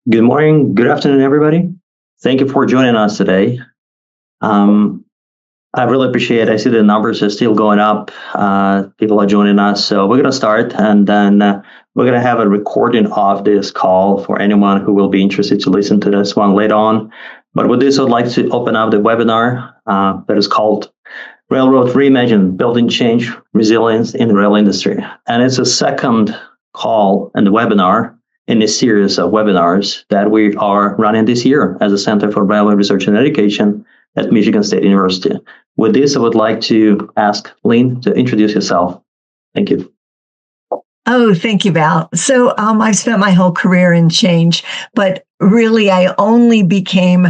Good morning, good afternoon, everybody. Thank you for joining us today. I really appreciate it. I see the numbers are still going up. People are joining us. So we're going to start, and then we're going to have a recording of this call for anyone who will be interested to listen to this one later on. But with this, I'd like to open up the webinar that is called Railroads Reimagined, Building Change, Resilience in the Rail Industry. And it's a second call in the webinar in a series of webinars that we are running this year as a Center for Railway Research and Education at Michigan State University. With this, I would like to ask Lynn to introduce yourself. Thank you. Oh, thank you, Val. So I've spent my whole career in change, but really I only became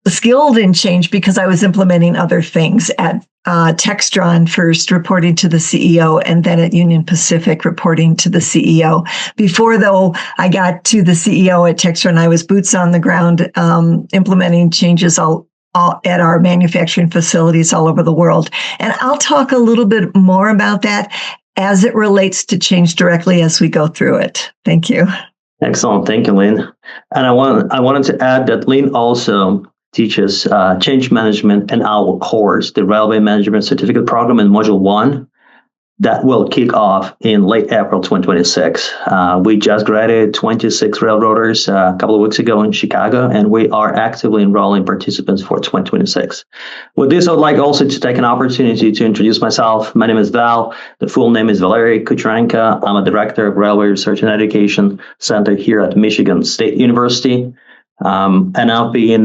skilled in change because I was implementing other things at Textron first, reporting to the CEO, and then at Union Pacific, reporting to the CEO. Before, though, I got to the CEO at Textron, I was boots on the ground, implementing changes all at our manufacturing facilities all over the world. And I'll talk a little bit more about that as it relates to change directly as we go through it. Thank you. Excellent. Thank you, Lynn. And I wanted to add that Lynn also teaches change management in our course, the Railway Management Certificate Program in Module 1, that will kick off in late April 2026. We just graduated 26 railroaders a couple of weeks ago in Chicago, and we are actively enrolling participants for 2026. With this, I would like also to take an opportunity to introduce myself. My name is Val. The full name is Valery Kucherenko. I'm a director of Railway Research and Education Center here at Michigan State University. And I've been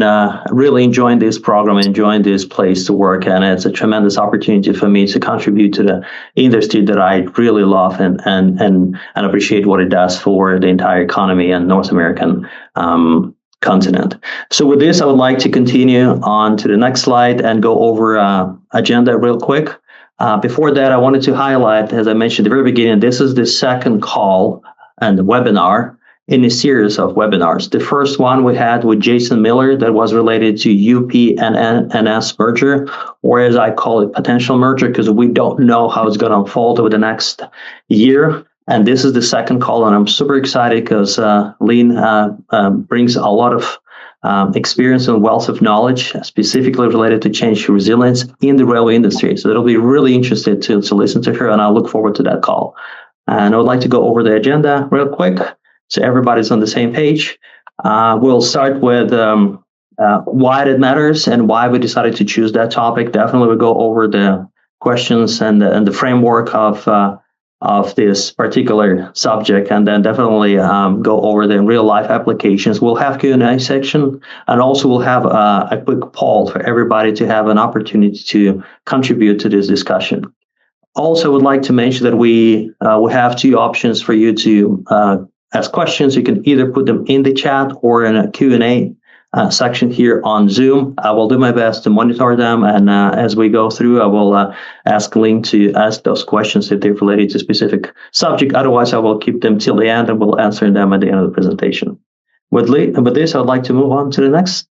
really enjoying this program, enjoying this place to work, and it's a tremendous opportunity for me to contribute to the industry that I really love and appreciate what it does for the entire economy and North American continent. So with this, I would like to continue on to the next slide and go over agenda real quick. Before that, I wanted to highlight, as I mentioned at the very beginning, this is the second call and the webinar in a series of webinars. The first one we had with Jason Miller that was related to UP and NS merger, or as I call it, potential merger, because we don't know how it's going to unfold over the next year. And this is the second call, and I'm super excited because Lynn brings a lot of experience and wealth of knowledge, specifically related to change resilience in the railway industry. So it'll be really interesting to listen to her, and I look forward to that call. And I would like to go over the agenda real quick, so everybody's on the same page. We'll start with why it matters and why we decided to choose that topic. Definitely we'll go over the questions and the framework of this particular subject, and then definitely go over the real life applications. We'll have Q&A section, and also we'll have a quick poll for everybody to have an opportunity to contribute to this discussion. Also, I would like to mention that we have two options for you to ask questions. You can either put them in the chat or in a Q&A section here on Zoom. I will do my best to monitor them, and as we go through, I will ask Lynn to ask those questions if they're related to specific subject. Otherwise, I will keep them till the end, and we'll answer them at the end of the presentation. With this, I'd like to move on to the next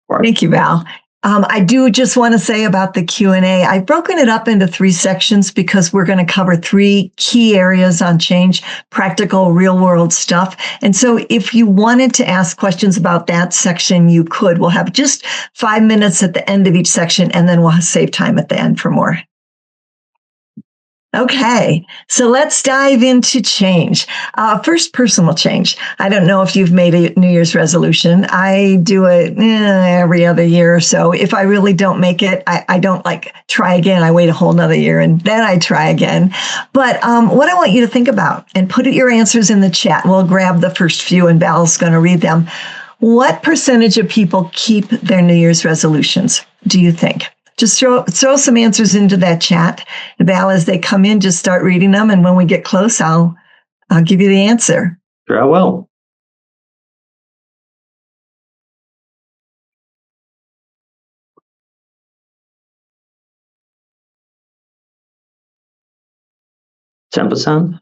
part. Thank you, Val. I do just want to say about the Q&A, I've broken it up into 3 sections because we're going to cover 3 key areas on change, practical, real world stuff. And so if you wanted to ask questions about that section, you could. We'll have just 5 minutes at the end of each section, and then we'll save time at the end for more. Okay, so let's dive into change. First, personal change. I don't know if you've made a New Year's resolution. I do it every other year or so. If I really don't make it, I don't try again. I wait a whole nother year and then I try again. But what I want you to think about, and put your answers in the chat. We'll grab the first few and Val's going to read them. What percentage of people keep their New Year's resolutions, do you think? Just throw some answers into that chat. Val, as they come in, just start reading them. And when we get close, I'll give you the answer. Sure, I will. %?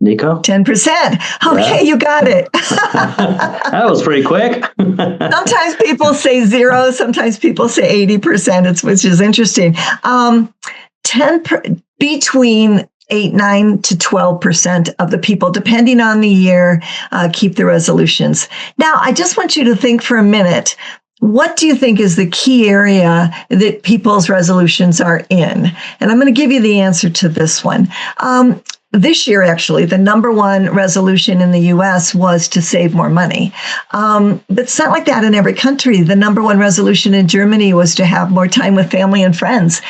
Nico? 10%. Okay, yeah. You got it. That was pretty quick. Sometimes people say 0. Sometimes people say 80%, which is interesting. Between 8, 9 to 12% of the people, depending on the year, keep the resolutions. Now, I just want you to think for a minute. What do you think is the key area that people's resolutions are in? And I'm going to give you the answer to this one. This year, actually, the number one resolution in the U.S. was to save more money. But it's not like that in every country. The number one resolution in Germany was to have more time with family and friends.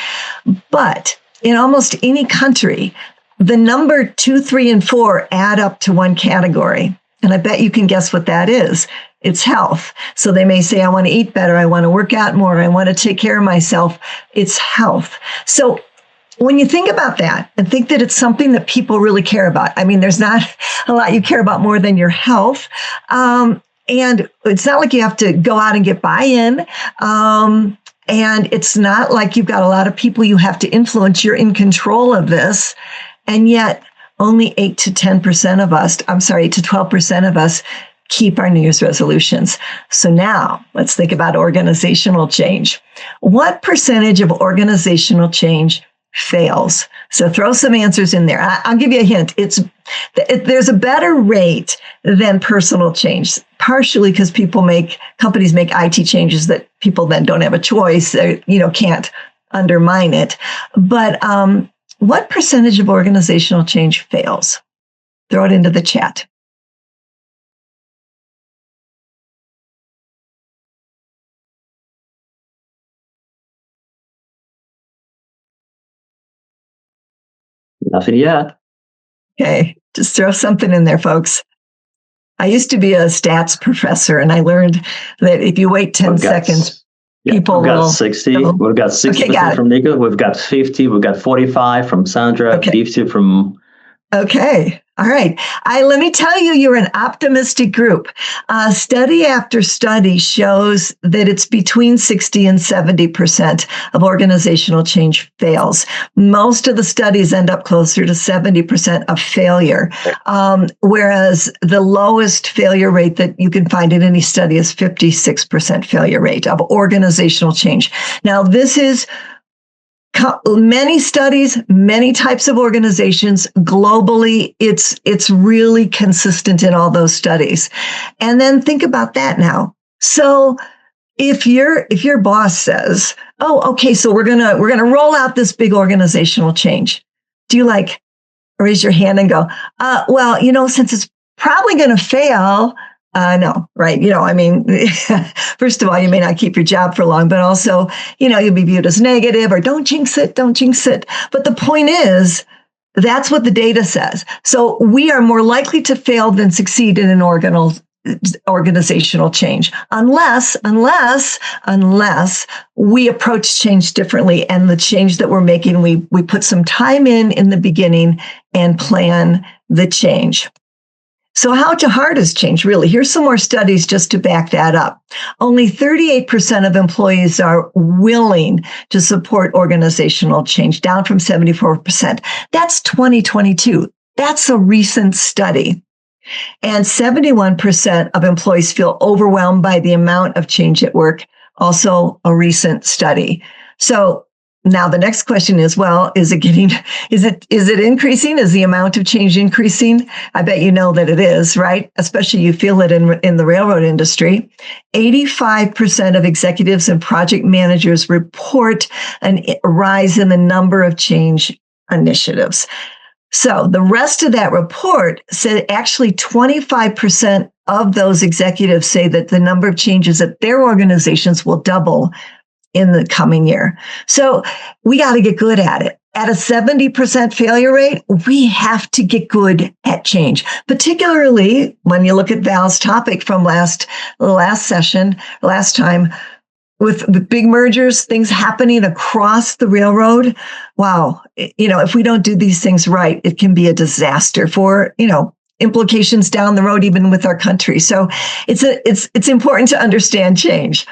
But in almost any country, the number 2, 3, and 4 add up to one category. And I bet you can guess what that is. It's health. So they may say, I want to eat better. I want to work out more. I want to take care of myself. It's health. So when you think about that and think that it's something that people really care about, I mean, there's not a lot you care about more than your health. And it's not like you have to go out and get buy-in. And it's not like you've got a lot of people you have to influence. You're in control of this. And yet only 8 to 10% of us, 8 to 12% of us keep our New Year's resolutions. So now let's think about organizational change. What percentage of organizational change fails? So throw some answers in there. I'll give you a hint. There's a better rate than personal change, partially because companies make IT changes that people then don't have a choice, can't undermine it. But what percentage of organizational change fails? Throw it into the chat. Nothing yet. Okay, just throw something in there, folks. I used to be a stats professor, and I learned that if you wait 10 seconds, people we've got will... 60. We've got 60% from Nico. We've got 50. We've got 45 from Sandra. 50 from... Okay. All right. Let me tell you, you're an optimistic group. Study after study shows that it's between 60 and 70% of organizational change fails. Most of the studies end up closer to 70% of failure, whereas the lowest failure rate that you can find in any study is 56% failure rate of organizational change. Now, this is many studies, many types of organizations globally. It's really consistent in all those studies. And then think about that now. So if your boss says, "Oh, okay, so we're gonna roll out this big organizational change," do you raise your hand and go, "Well, since it's probably going to fail"? No, right. First of all, you may not keep your job for long, but also, you'll be viewed as negative or don't jinx it. But the point is, that's what the data says. So we are more likely to fail than succeed in an organizational change, unless we approach change differently. And the change that we're making, we put some time in the beginning and plan the change. So how hard is change really? Here's some more studies just to back that up. Only 38% of employees are willing to support organizational change, down from 74%. That's 2022. That's a recent study. And 71% of employees feel overwhelmed by the amount of change at work, also a recent study. So now the next question is, is it increasing? Is the amount of change increasing? I bet you know that it is, right? Especially you feel it in the railroad industry. 85% of executives and project managers report a rise in the number of change initiatives. So the rest of that report said actually 25% of those executives say that the number of changes at their organizations will double in the coming year. So we got to get good at it. At a 70% failure rate, we have to get good at change, particularly when you look at Val's topic from last time, with big mergers, things happening across the railroad. Wow. If we don't do these things right, it can be a disaster for, implications down the road, even with our country. So it's important to understand change.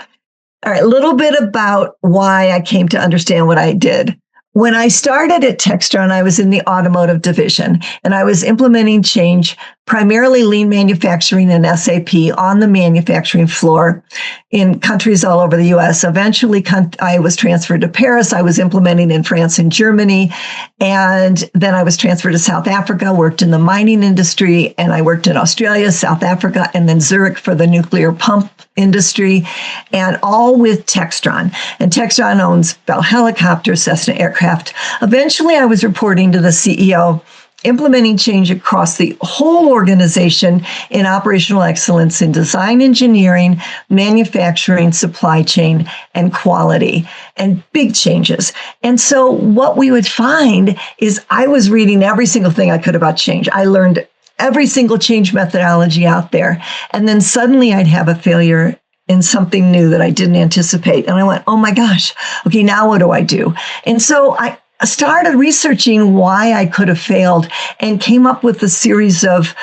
All right, a little bit about why I came to understand what I did. When I started at Textron, I was in the automotive division, and I was implementing change primarily lean manufacturing and SAP on the manufacturing floor in countries all over the US. Eventually, I was transferred to Paris. I was implementing in France and Germany. And then I was transferred to South Africa, worked in the mining industry, and I worked in Australia, South Africa, and then Zurich for the nuclear pump industry, and all with Textron. And Textron owns Bell Helicopters, Cessna Aircraft. Eventually, I was reporting to the CEO, implementing change across the whole organization in operational excellence in design engineering, manufacturing, supply chain, and quality, and big changes. And so what we would find is I was reading every single thing I could about change. I learned every single change methodology out there. And then suddenly I'd have a failure in something new that I didn't anticipate. And I went, oh my gosh, okay, now what do I do? And so I started researching why I could have failed and came up with a series of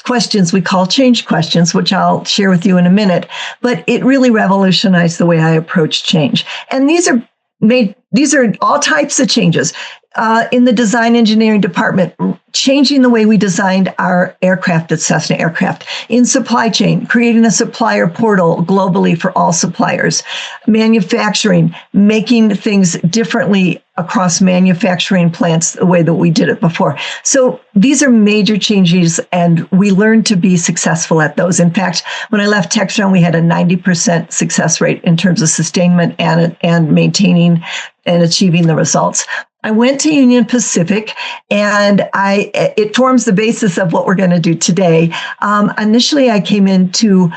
questions we call change questions, which I'll share with you in a minute. But it really revolutionized the way I approach change. And these are all types of changes. In the design engineering department, changing the way we designed our aircraft at Cessna Aircraft. In supply chain, creating a supplier portal globally for all suppliers. Manufacturing, making things differently across manufacturing plants the way that we did it before. So these are major changes, and we learned to be successful at those. In fact, when I left Textron, we had a 90% success rate in terms of sustainment and maintaining and achieving the results. I went to Union Pacific, and it forms the basis of what we're going to do today. Initially, I came in to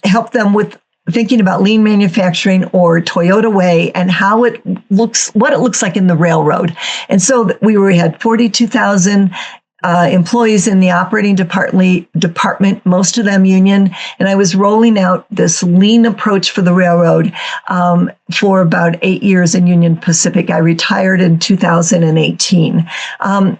help them with thinking about lean manufacturing, or Toyota Way, and how it looks, what it looks like in the railroad. And so we had 42,000 employees in the operating department, most of them union. And I was rolling out this lean approach for the railroad for about 8 years in Union Pacific. I retired in 2018.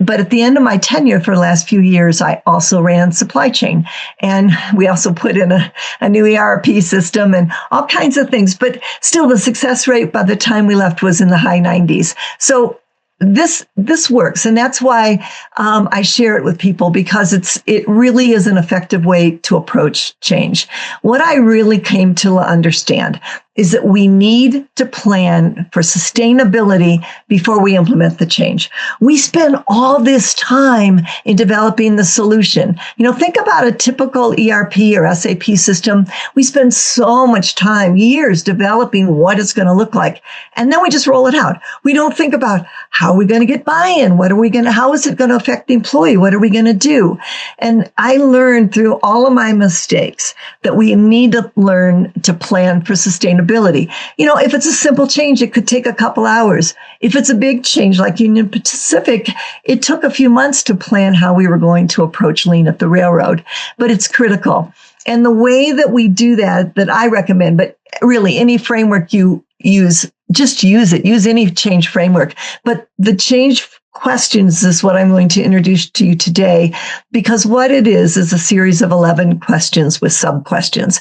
But at the end of my tenure for the last few years, I also ran supply chain. And we also put in a new ERP system and all kinds of things. But still, the success rate by the time we left was in the high 90s. So this works, and that's why I share it with people, because it really is an effective way to approach change. What I really came to understand is that we need to plan for sustainability before we implement the change. We spend all this time in developing the solution. Think about a typical ERP or SAP system. We spend so much time, years, developing what it's going to look like. And then we just roll it out. We don't think about how are we going to get buy-in? How is it going to affect the employee? What are we going to do? And I learned through all of my mistakes that we need to learn to plan for sustainability. If it's a simple change, it could take a couple hours. If it's a big change like Union Pacific, it took a few months to plan how we were going to approach lean at the railroad, but it's critical. And the way that we do that I recommend, but really any framework you use, just use it. Use any change framework. But the change questions is what I'm going to introduce to you today, because what it is a series of 11 questions with sub-questions.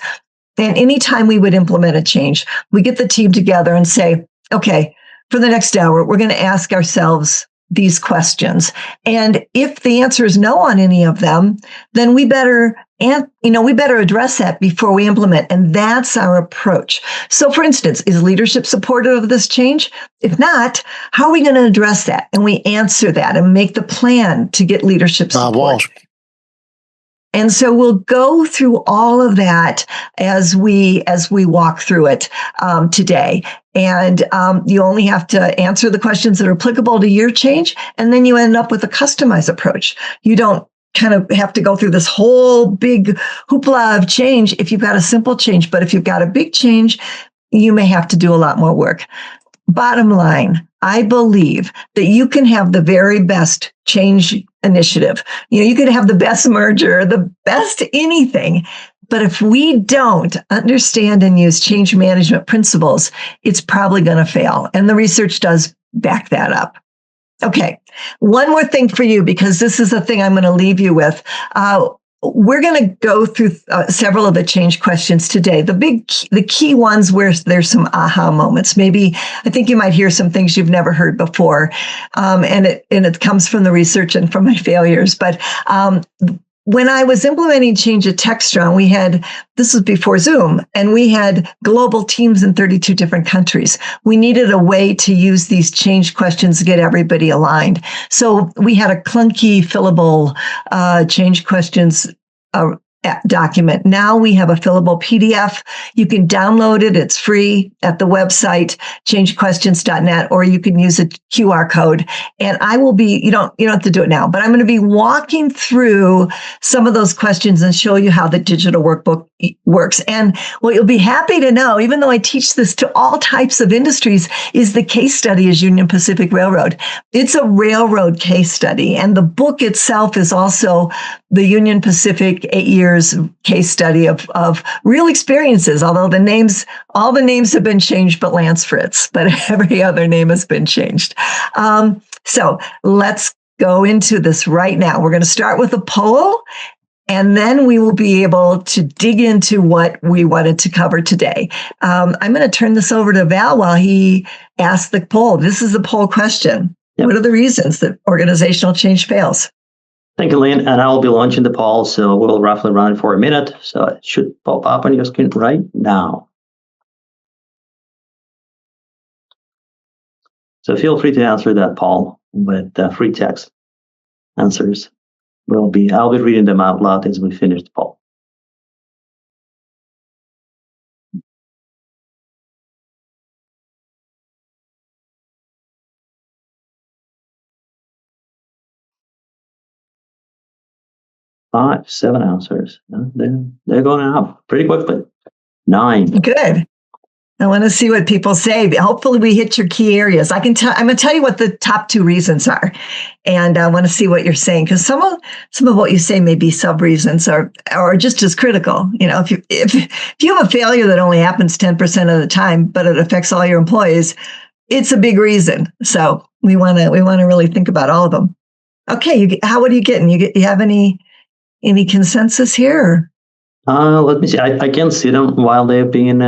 And anytime we would implement a change, we get the team together and say, okay, for the next hour, we're going to ask ourselves these questions. And if the answer is no on any of them, then we better address that before we implement. And that's our approach. So for instance, is leadership supportive of this change? If not, how are we going to address that? And we answer that and make the plan to get leadership support. And so we'll go through all of that as we walk through it today. And you only have to answer the questions that are applicable to your change, and then you end up with a customized approach. You don't kind of have to go through this whole big hoopla of change if you've got a simple change. But if you've got a big change, you may have to do a lot more work. Bottom line, I believe that you can have the very best change initiative. You can have the best merger, the best anything. But if we don't understand and use change management principles, it's probably going to fail. And the research does back that up. Okay, one more thing for you, because this is the thing I'm going to leave you with. We're going to go through several of the change questions today. The key ones where there's some aha moments. Maybe I think you might hear some things you've never heard before, and it comes from the research and from my failures. But when I was implementing Change at Textron, this was before Zoom, and we had global teams in 32 different countries. We needed a way to use these change questions to get everybody aligned. So we had a clunky, fillable change questions document. Now we have a fillable PDF. You can download it. It's free at the website, changequestions.net, or you can use a QR code. And I will be, you don't have to do it now, but I'm going to be walking through some of those questions and show you how the digital workbook works. And what you'll be happy to know, even though I teach this to all types of industries, is the case study is Union Pacific Railroad. It's a railroad case study. And the book itself is also the Union Pacific 8 years case study of real experiences, although all the names have been changed but Lance Fritz, but every other name has been changed. So let's go into this right now. We're going to start with a poll, and then we will be able to dig into what we wanted to cover today. I'm going to turn this over to Val while he asks the poll. This is the poll question. Yep. What are the reasons that organizational change fails? Thank you, Lynn. And I'll be launching the poll, so we'll roughly run it for a minute. So it should pop up on your screen right now. So feel free to answer that poll with free text answers. I'll be reading them out loud as we finish the poll. Five, 7 answers. They're going up pretty quickly. 9. Good. I want to see what people say. Hopefully we hit your key areas. I'm going to tell you what the top 2 reasons are. And I want to see what you're saying, because some of what you say may be sub reasons or just as critical. You know, if you have a failure that only happens 10% of the time, but it affects all your employees, it's a big reason. So we want to really think about all of them. Okay. What are you getting? You have any consensus here? Let me see. I can see them while they're being.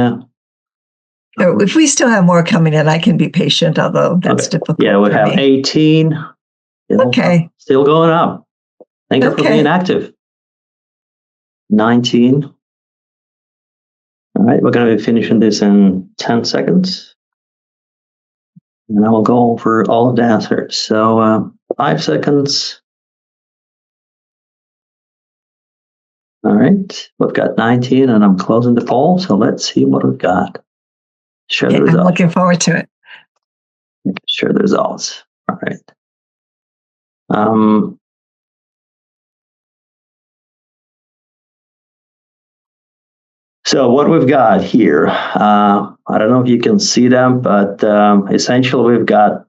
If we still have more coming in, I can be patient, although that's difficult. Yeah, we have 18. Okay. Still going up. Thank you for being active. 19. All right, we're going to be finishing this in 10 seconds. And I will go over all of the answers. So 5 seconds. All right, we've got 19, and I'm closing the poll. So let's see what we've got. Share the results. I'm looking forward to it. Share the results. All right. So what we've got here, I don't know if you can see them, but essentially we've got,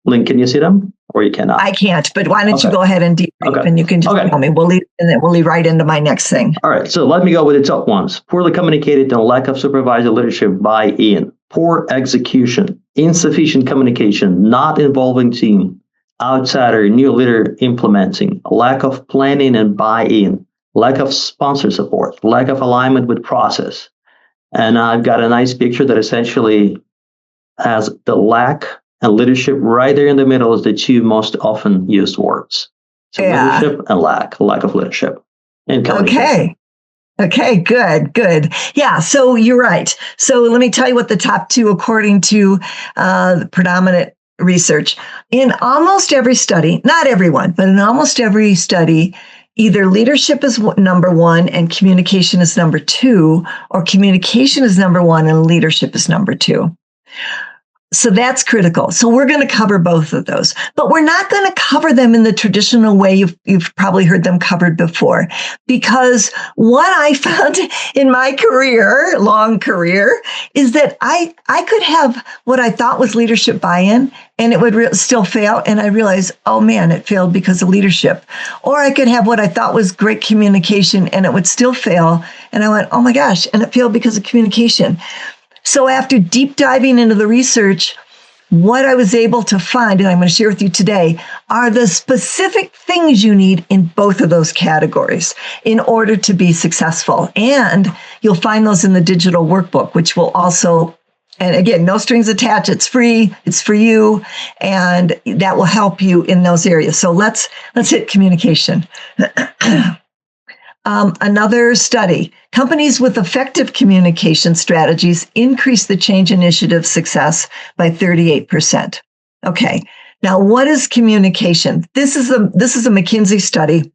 Lynn, can you see them? Or you cannot? I can't, but why don't you go ahead and debrief, and you can just tell me. We'll lead right into my next thing. All right, so let me go with the top ones. Poorly communicated and lack of supervisor leadership buy-in, poor execution, insufficient communication, not involving team, outsider, new leader implementing, lack of planning and buy-in, lack of sponsor support, lack of alignment with process. And I've got a nice picture that essentially has the lack and leadership right there in the middle is the 2 most often used words. So leadership and lack of leadership. Okay, good. Yeah, so you're right. So let me tell you what the top 2, according to predominant research. In almost every study, not everyone, but in almost every study, either leadership is number 1 and communication is number 2, or communication is number 1 and leadership is number 2. So that's critical. So we're going to cover both of those, but we're not going to cover them in the traditional way you've probably heard them covered before, because what I found in my long career, is that I could have what I thought was leadership buy-in and it would still fail. And I realized, oh man, it failed because of leadership. Or I could have what I thought was great communication and it would still fail. And I went, oh my gosh, and it failed because of communication. So after deep diving into the research, what I was able to find, and I'm going to share with you today, are the specific things you need in both of those categories in order to be successful. And you'll find those in the digital workbook, which will also And again, no strings attached. It's free. It's for you. And that will help you in those areas. So let's hit communication. Another study, companies with effective communication strategies increase the change initiative success by 38%. Okay. Now, what is communication? This is a McKinsey study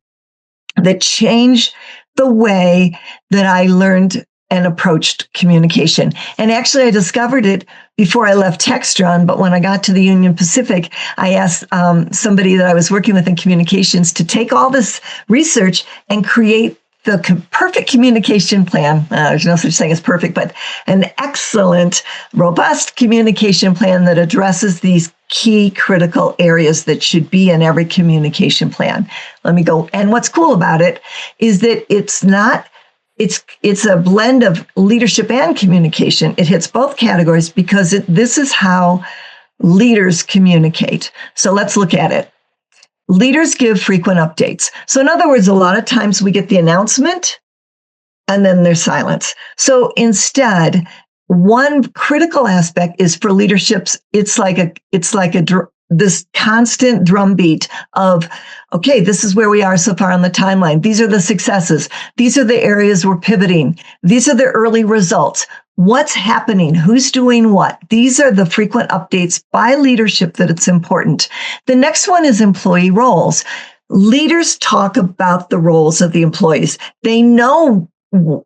that changed the way that I learned and approached communication. And actually, I discovered it before I left Textron. But when I got to the Union Pacific, I asked somebody that I was working with in communications to take all this research and create the perfect communication plan. There's no such thing as perfect, but an excellent, robust communication plan that addresses these key critical areas that should be in every communication plan. Let me go. And what's cool about it is that it's a blend of leadership and communication. It hits both categories because this is how leaders communicate. So let's look at it. Leaders give frequent updates. So in other words, a lot of times we get the announcement and then there's silence. So instead, one critical aspect is for leaderships. It's like this constant drumbeat of, okay, this is where we are so far on the timeline. These are the successes. These are the areas we're pivoting. These are the early results. What's happening? Who's doing what? These are the frequent updates by leadership that it's important. The next one is employee roles. Leaders talk about the roles of the employees. They know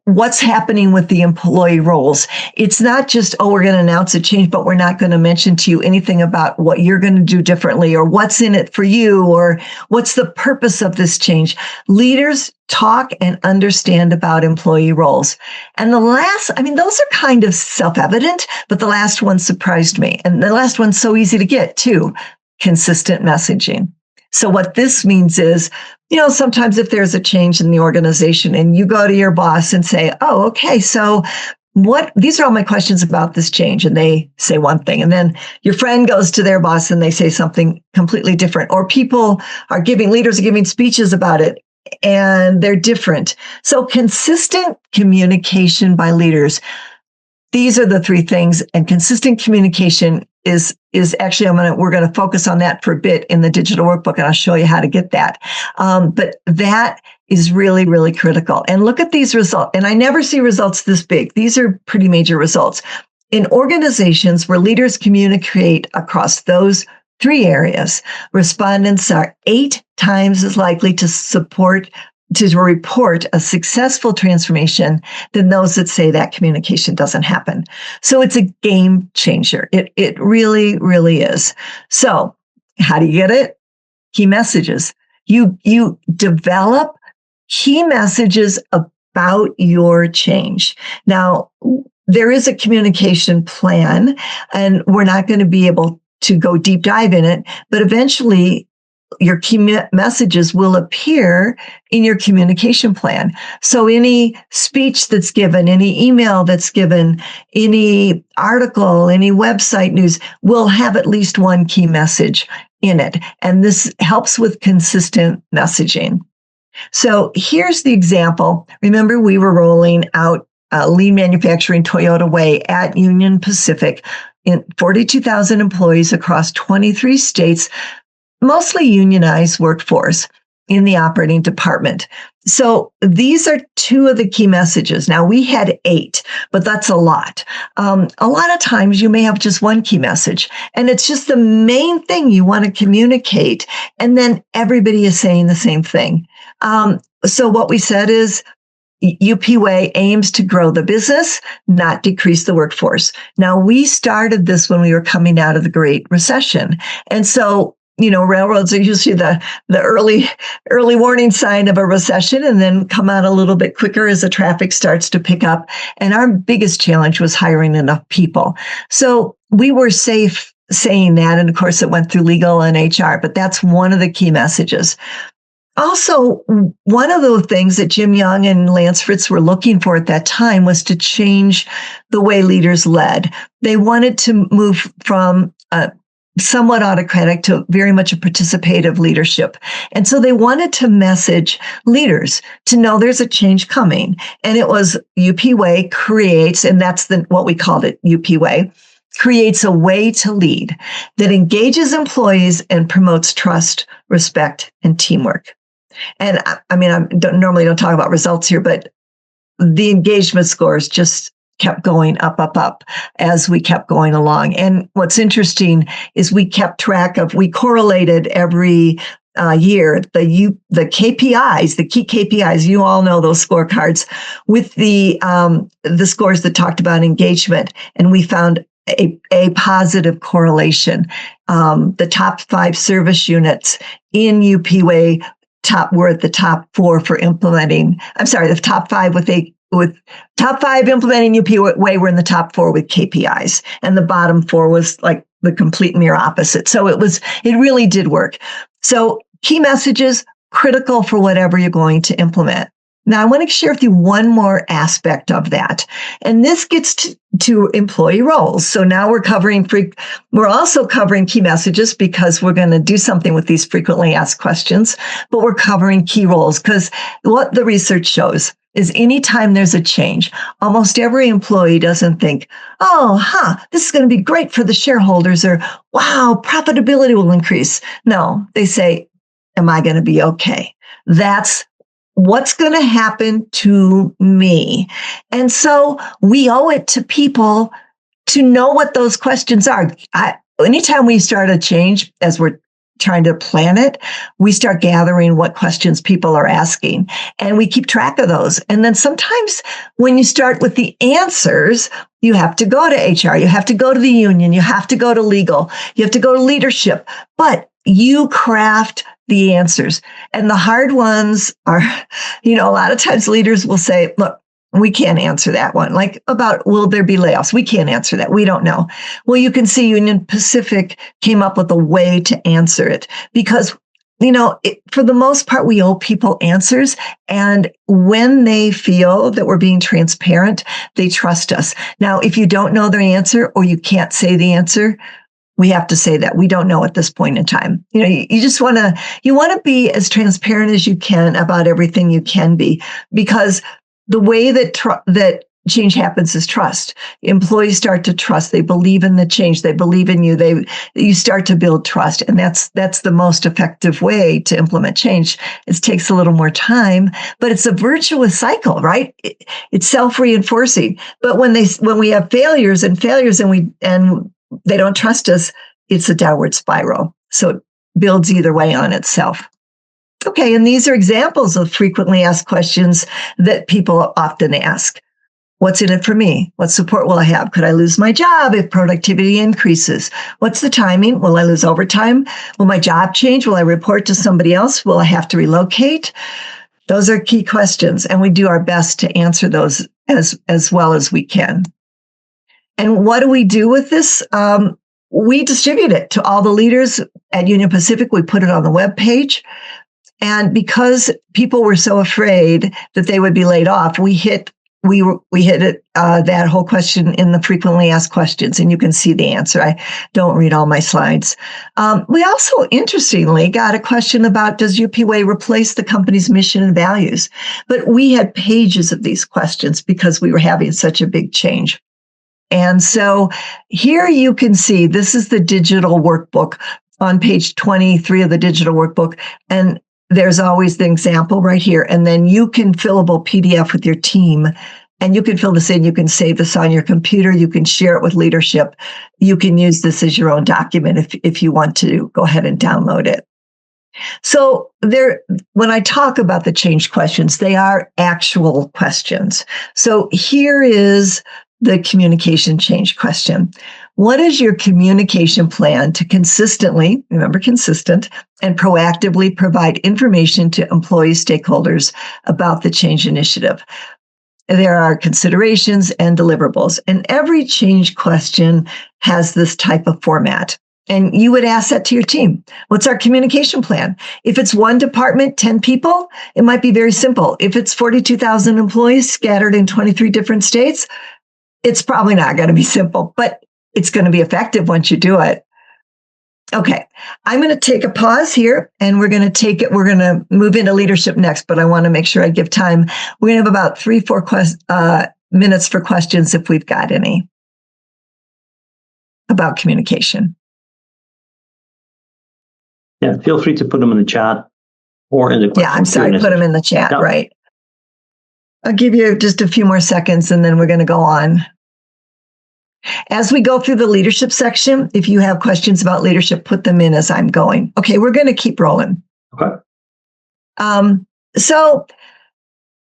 what's happening with the employee roles. It's not just, oh, we're going to announce a change, but we're not going to mention to you anything about what you're going to do differently or what's in it for you or what's the purpose of this change. Leaders talk and understand about employee roles. And those are kind of self-evident, but the last one surprised me. And the last one's so easy to get too, consistent messaging. So what this means is, sometimes if there's a change in the organization and you go to your boss and say, oh, okay, so these are all my questions about this change. And they say one thing. And then your friend goes to their boss and they say something completely different. Or leaders are giving speeches about it and they're different. So consistent communication by leaders. These are the three things, and consistent communication is actually, we're going to focus on that for a bit in the digital workbook, and I'll show you how to get that. But that is really, really critical. And look at these results. And I never see results this big. These are pretty major results. In organizations where leaders communicate across those three areas, respondents are 8 times as likely to report a successful transformation than those that say that communication doesn't happen. So it's a game changer. It really, really is. So how do you get it? Key messages. You develop key messages about your change. Now, there is a communication plan, and we're not going to be able to go deep dive in it, but eventually your key messages will appear in your communication plan. So any speech that's given, any email that's given, any article, any website news will have at least one key message in it. And this helps with consistent messaging. So here's the example. Remember, we were rolling out lean manufacturing Toyota Way at Union Pacific in 42,000 employees across 23 states, mostly unionized workforce in the operating department. So these are 2 of the key messages. Now, we had 8, but that's a lot. A lot of times you may have just one key message, and it's just the main thing you want to communicate, and then everybody is saying the same thing. So what we said is, UP Way aims to grow the business, not decrease the workforce. Now, we started this when we were coming out of the Great Recession. And so, railroads are usually the early warning sign of a recession, and then come out a little bit quicker as the traffic starts to pick up. And our biggest challenge was hiring enough people. So we were safe saying that. And of course, it went through legal and HR, but that's one of the key messages. Also, one of the things that Jim Young and Lance Fritz were looking for at that time was to change the way leaders led. They wanted to move from somewhat autocratic to very much a participative leadership. And so they wanted to message leaders to know there's a change coming. And it was UP Way creates, and that's what we called it, UP Way. creates a way to lead that engages employees and promotes trust, respect, and teamwork. And I mean, I normally don't talk about results here, but the engagement scores just kept going up as we kept going along. And what's interesting is we correlated every year the KPIs, the key KPIs. You all know those scorecards with the scores that talked about engagement, and we found a positive correlation. The top 5 service units in UP Way were at the top 4 for implementing. I'm sorry, the top 5 with top 5 implementing UP Way were in the top 4 with KPIs, and the bottom 4 was like the complete mirror opposite. So it really did work. So key messages, critical for whatever you're going to implement. Now, I want to share with you one more aspect of that. And this gets to employee roles. So now we're also covering key messages because we're going to do something with these frequently asked questions, but we're covering key roles because what the research shows is anytime there's a change, almost every employee doesn't think, this is going to be great for the shareholders, or wow, profitability will increase. No, they say, am I going to be okay? That's what's going to happen to me. And so we owe it to people to know what those questions are. Anytime we start a change, as we're trying to plan it, we start gathering what questions people are asking, and we keep track of those. And then sometimes when you start with the answers, you have to go to HR, you have to go to the union, you have to go to legal, you have to go to leadership, but you craft the answers. And the hard ones are, a lot of times leaders will say, look, we can't answer that one. Like about, will there be layoffs? We can't answer that. We don't know. Well, you can see Union Pacific came up with a way to answer it because, for the most part, we owe people answers. And when they feel that we're being transparent, they trust us. Now, if you don't know their answer or you can't say the answer, we have to say that we don't know at this point in time. You just want to be as transparent as you can about everything you can be, because the way that change happens is trust. Employees start to trust. They believe in the change. They believe in you. You start to build trust. And that's the most effective way to implement change. It takes a little more time, but it's a virtuous cycle, right? It's self-reinforcing. But when we have failures and they don't trust us, it's a downward spiral. So it builds either way on itself. Okay, and these are examples of frequently asked questions that people often ask. What's in it for me? What support will I have? Could I lose my job if productivity increases? What's the timing? Will I lose overtime? Will my job change? Will I report to somebody else? Will I have to relocate? Those are key questions, and we do our best to answer those as well as we can. And what do we do with this? We distribute it to all the leaders at Union Pacific. We put it on the webpage. And because people were so afraid that they would be laid off, we hit it, that whole question in the frequently asked questions, and you can see the answer. I don't read all my slides. We also, interestingly, got a question about, does UP Way replace the company's mission and values? But we had pages of these questions because we were having such a big change. And so here you can see, this is the digital workbook on page 23 of the digital workbook. And there's always the example right here. And then you can fillable PDF with your team, and you can fill this in. You can save this on your computer. You can share it with leadership. You can use this as your own document if you want to go ahead and download it. So when I talk about the change questions, they are actual questions. So here is the communication change question. What is your communication plan to consistently, remember consistent, and proactively provide information to employee stakeholders about the change initiative? There are considerations and deliverables, and every change question has this type of format. And you would ask that to your team. What's our communication plan? If it's one department, 10 people, it might be very simple. If it's 42,000 employees scattered in 23 different states, it's probably not going to be simple, but it's going to be effective once you do it. Okay, I'm going to take a pause here, and we're going to move into leadership next, but I want to make sure I give time. We're going to have about 3-4 minutes for questions if we've got any. about communication. Yeah, feel free to put them in the chat or in the question. Yeah, I'm sorry, put them in the chat, right. I'll give you just a few more seconds and then we're going to go on. As we go through the leadership section, if you have questions about leadership, put them in as I'm going. Okay, we're going to keep rolling. Okay. So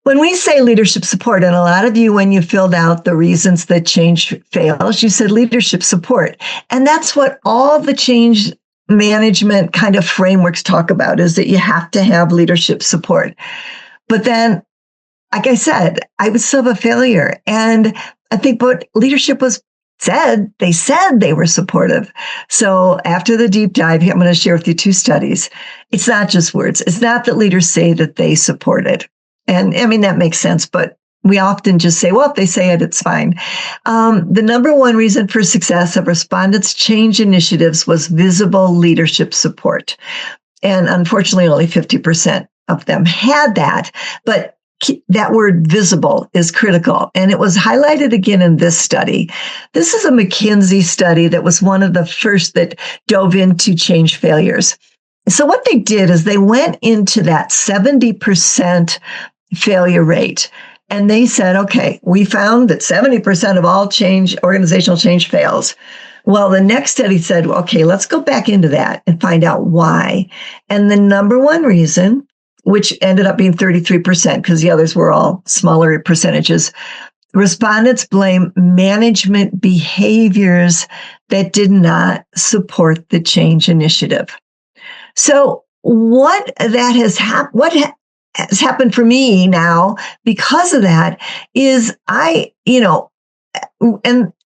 when we say leadership support, and a lot of you, when you filled out the reasons that change fails, you said leadership support. And that's what all the change management kind of frameworks talk about, is that you have to have leadership support. But then, like I said, I was still a failure. And I think what leadership was said they were supportive. So after the deep dive, I'm going to share with you 2 studies. It's not just words. It's not that leaders say that they support it. And I mean, that makes sense, but we often just say, well, if they say it, it's fine. The number one reason for success of respondents' change initiatives was visible leadership support. And unfortunately, only 50% of them had that. But that word visible is critical. And it was highlighted again in this study. This is a McKinsey study that was one of the first that dove into change failures. So what they did is they went into that 70% failure rate. And they said, okay, we found that 70% of all change, organizational change fails. Well, the next study said, okay, let's go back into that and find out why. And the number one reason, which ended up being 33%, because the others were all smaller percentages, respondents blame management behaviors that did not support the change initiative. So what has happened for me now because of that is and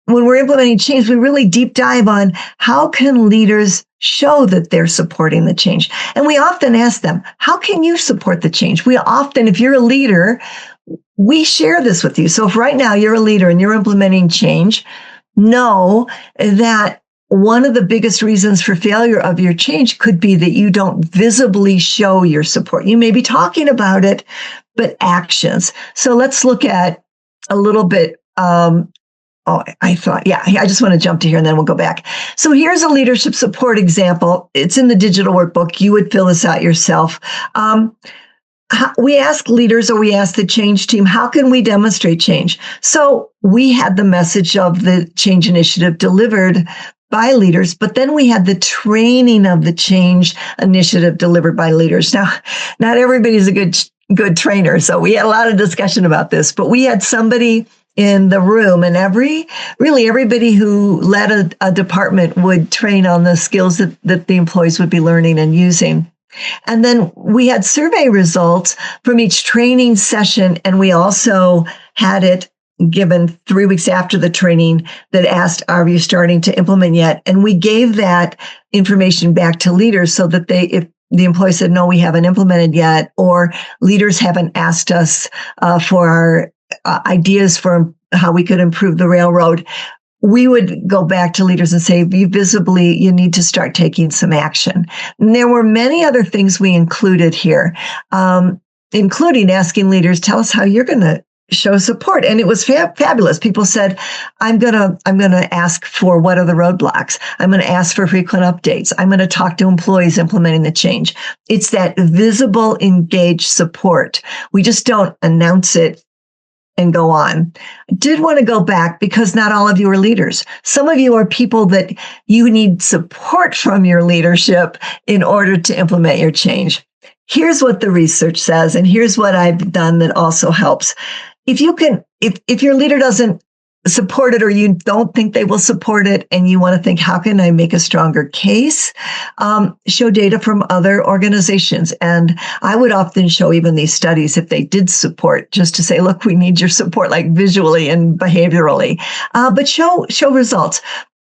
when we're implementing change, we really deep dive on how can leaders show that they're supporting the change. And we often ask them, how can you support the change? We often, if you're a leader, we share this with you. So if right now you're a leader and you're implementing change, know that one of the biggest reasons for failure of your change could be that you don't visibly show your support. You may be talking about it, but actions. So let's look at a little bit. I just want to jump to here and then we'll go back. So here's a leadership support example. It's in the digital workbook. You would fill this out yourself. We ask leaders, or we ask the change team, how can we demonstrate change? So we had the message of the change initiative delivered by leaders, but then we had the training of the change initiative delivered by leaders. Now, not everybody's a good trainer, so we had a lot of discussion about this, but we had somebody in the room, and everybody who led a department would train on the skills that the employees would be learning and using. And then we had survey results from each training session, and we also had it given 3 weeks after the training that asked, are you starting to implement yet? And we gave that information back to leaders so that if the employee said, no, we haven't implemented yet, or leaders haven't asked us for our ideas for how we could improve the railroad, we would go back to leaders and say, you need to start taking some action. And there were many other things we included here, including asking leaders, tell us how you're going to show support. And it was fabulous. People said, I'm going to ask for what are the roadblocks. I'm going to ask for frequent updates. I'm going to talk to employees implementing the change. It's that visible, engaged support. We just don't announce it and go on. I did want to go back because not all of you are leaders. Some of you are people that you need support from your leadership in order to implement your change. Here's what the research says, and here's what I've done that also helps. If your leader doesn't support it, or you don't think they will support it, and you want to think, how can I make a stronger case? Show data from other organizations. And I would often show even these studies if they did support, just to say, look, we need your support, like visually and behaviorally, but show results.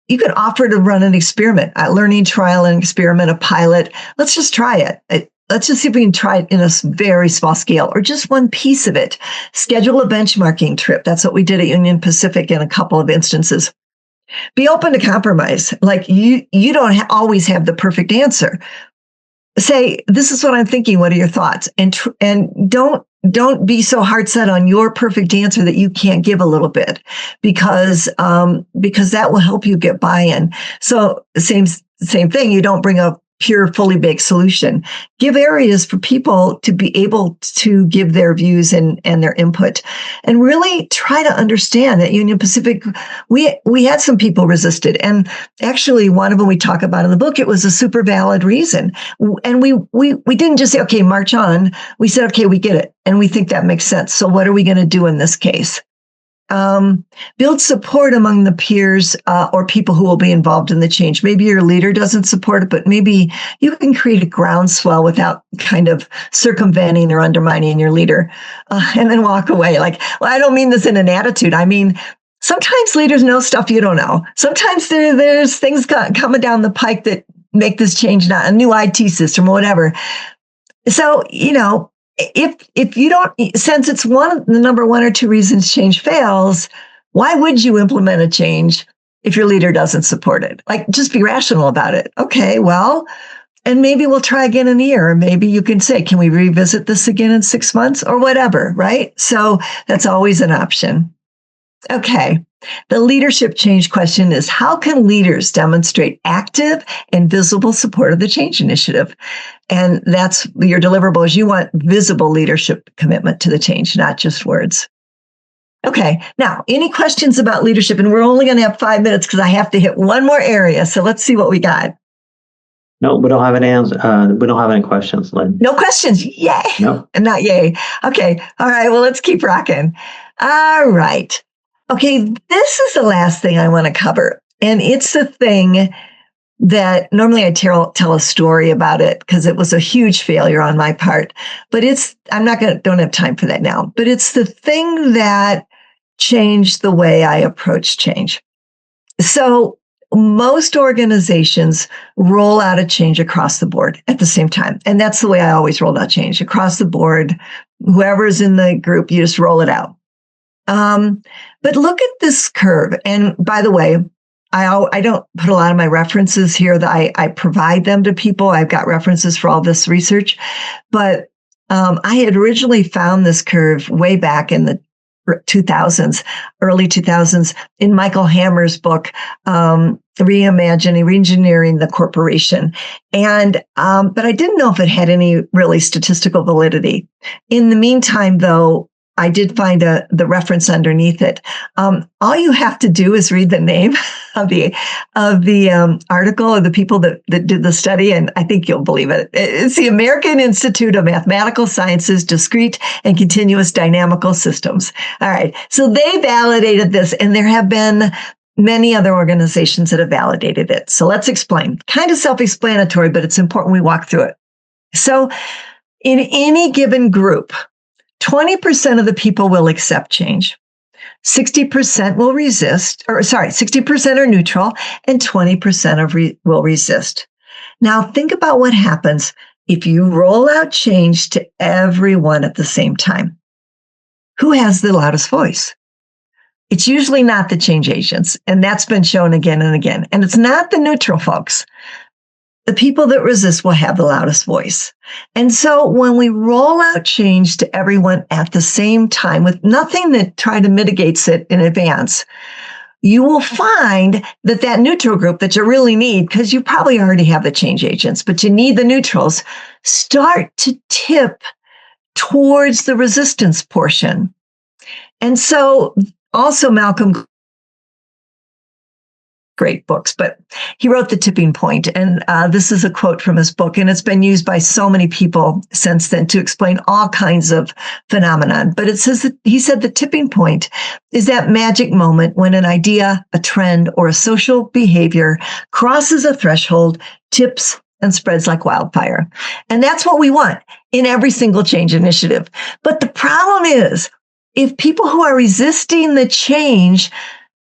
You could offer to run an experiment, a learning trial, an experiment, a pilot. Let's just try it. Let's just see if we can try it in a very small scale, or just one piece of it. Schedule a benchmarking trip. That's what we did at Union Pacific in a couple of instances. Be open to compromise. Like you don't always have the perfect answer. say, this is what I'm thinking. What are your thoughts? And don't be so hard set on your perfect answer that you can't give a little bit, because that will help you get buy-in. So same thing. You don't bring a pure, fully baked solution. Give areas for people to be able to give their views and their input, and really try to understand that Union Pacific, we had some people resisted. And actually one of them we talk about in the book, it was a super valid reason. And we didn't just say, okay, march on. We said, okay, we get it. And we think that makes sense. So what are we going to do in this case? Build support among the peers or people who will be involved in the change. Maybe your leader doesn't support it, but maybe you can create a groundswell without kind of circumventing or undermining your leader, and then walk away. Like, well, I don't mean this in an attitude. I mean, sometimes leaders know stuff you don't know. Sometimes there's things coming down the pike that make this change, not a new IT system or whatever. So, if you don't, since it's the number one or two reasons change fails, why would you implement a change if your leader doesn't support it? Like, just be rational about it. Okay, well, and maybe we'll try again in a year. Or maybe you can say, can we revisit this again in 6 months or whatever, right? So that's always an option. Okay. The leadership change question is, how can leaders demonstrate active and visible support of the change initiative? And that's your deliverables. You want visible leadership commitment to the change, not just words. Okay. Now, any questions about leadership? And we're only going to have 5 minutes because I have to hit one more area. So let's see what we got. No, we don't have any answer. We don't have any questions, Lynn. No questions. Yay. No. Not yay. Okay. All right. Well, let's keep rocking. All right. Okay, this is the last thing I want to cover. And it's the thing that normally I tell a story about it because it was a huge failure on my part. But don't have time for that now. But it's the thing that changed the way I approach change. So most organizations roll out a change across the board at the same time. And that's the way I always rolled out change across the board. Whoever's in the group, you just roll it out. But look at this curve. And by the way, I don't put a lot of my references here that I provide them to people. I've got references for all this research, but I had originally found this curve way back in the 2000s, early 2000s, in Michael Hammer's book, Reengineering the Corporation. And, but I didn't know if it had any really statistical validity. In the meantime, though, I did find the reference underneath it. All you have to do is read the name of the article of the people that did the study, and I think you'll believe it. It's the American Institute of Mathematical Sciences, Discrete and Continuous Dynamical Systems. All right, so they validated this, and there have been many other organizations that have validated it. So let's explain. Kind of self-explanatory, but it's important we walk through it. So in any given group, 20% of the people will accept change. 60% will resist, 60% are neutral, and 20% will resist. Now, think about what happens if you roll out change to everyone at the same time. Who has the loudest voice? It's usually not the change agents, and that's been shown again and again. And it's not the neutral folks. The people that resist will have the loudest voice. And so when we roll out change to everyone at the same time with nothing that try to mitigates it in advance, you will find that neutral group that you really need, because you probably already have the change agents, but you need the neutrals, start to tip towards the resistance portion. And so also Malcolm, great books, but he wrote The Tipping Point. And this is a quote from his book, and it's been used by so many people since then to explain all kinds of phenomenon. But it says that he said the tipping point is that magic moment when an idea, a trend, or a social behavior crosses a threshold, tips, and spreads like wildfire. And that's what we want in every single change initiative. But the problem is, if people who are resisting the change